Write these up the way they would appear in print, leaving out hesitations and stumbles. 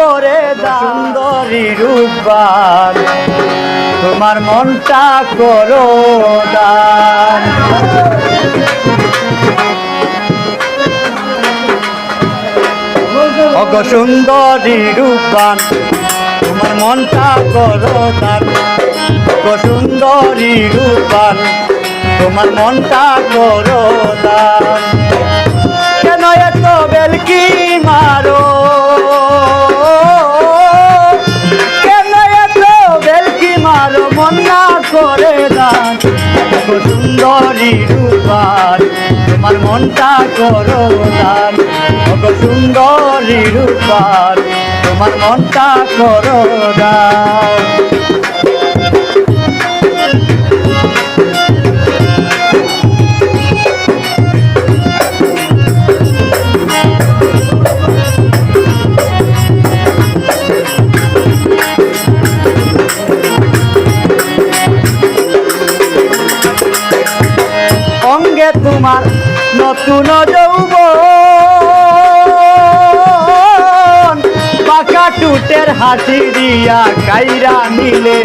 করে সুন্দরী রূপবান তোমার মনটা করো দান অগ সুন্দরী রূপবান তোমার মনটা করো দান অগ সুন্দরী রূপবান তোমার মনটা করো দান কেন এত বেলকি মারো কেন এত বেলকি মারো মন না করে দান অগ সুন্দরী রূপবান তোমার মনটা করো দান অগ সুন্দরী রূপবান তোমার মনটা করো দান অঙ্গে তোমার নতুন যৌবন পাকা টুটের হাসি দিয়া কাইরা নিলে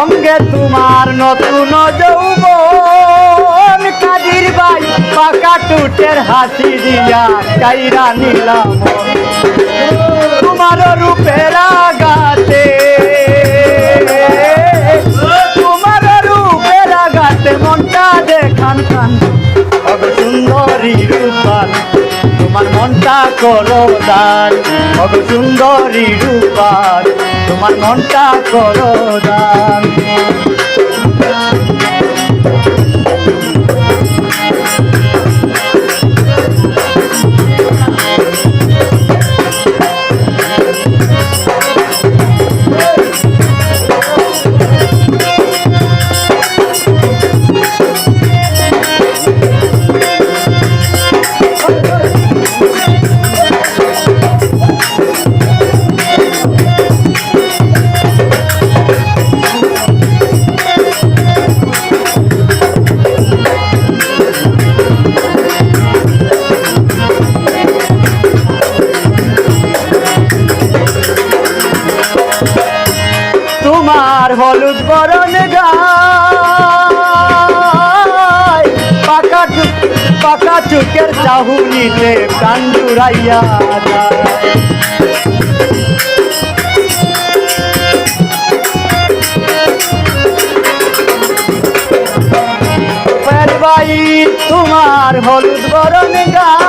অঙ্গে তোমার নতুন যৌবন কাদির ভাই পাকা টুটের হাসি দিয়া কাইরা নিলাম তোমার রূপের আঘাতে তোমার রূপের আঘাতে মনটা দেখান খান অগ সুন্দরী রূপবান তোমার মনটা করো দান অগ সুন্দরী রূপবান তোমার মনটা করো দান তোমার হলুদ বরণ গায় পাকা চুকের চাহুনিতে প্রাণ জুড়াইয়া যায় ভাই তোমার হলুদ বরণ গায়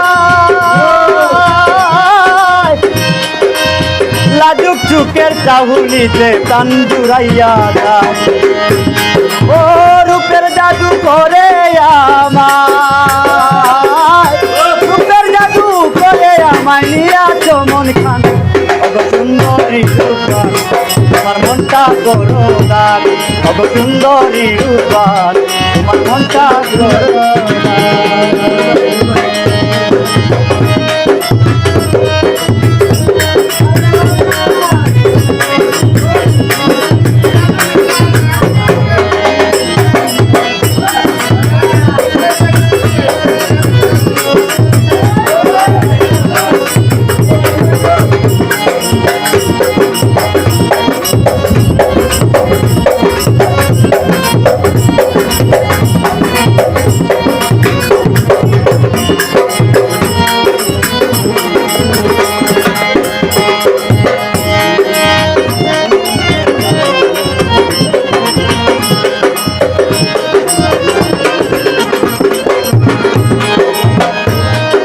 লাজুক চুকের চাহুনিতে প্রাণ জুড়াইয়া যায় ও রূপের জাদু করে আমায় রূপের জাদু করে আমায় নিয়াছ মন খান অগ সুন্দরী রূপবান তোমার মনটা করো দান অগ সুন্দরী রূপবান তোমার মনটা করো দান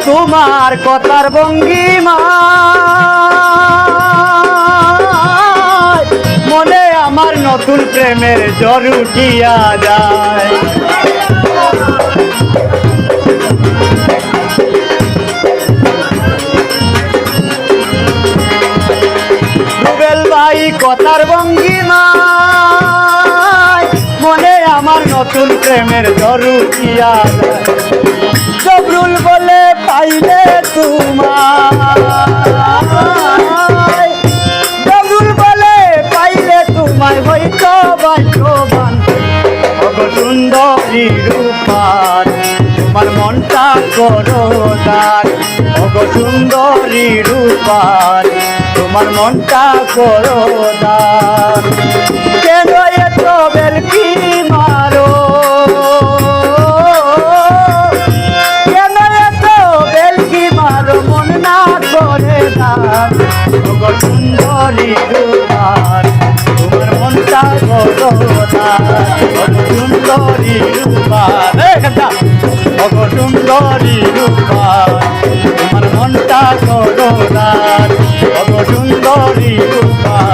তোমার কথার ভঙ্গিমা মনে আমার নতুন প্রেমের জ্বর উঠিয়া যায় রুবেল ভাই কথার ভঙ্গিমা মনে আমার নতুন প্রেমের জ্বর উঠিয়া যায় জবরুল বলে পাইলে তোমার জবরুল বলে পাইলে তোমার তোমায় হইতো ভাগ্যবান ওগো সুন্দরী রূপার তোমার মনটা করো দান ওগো সুন্দরী রূপার তোমার মনটা করো দান কেন এত বেলকি মারো কেন এত বেলকি মারো মন না করে দান ওগো সুন্দরী রূপার তোমার মনটা করো দান ওগো সুন্দরী রূপার ওগো সুন্দরী রূপার তোমার মনটা করো দান ওগো সুন্দরী রূপার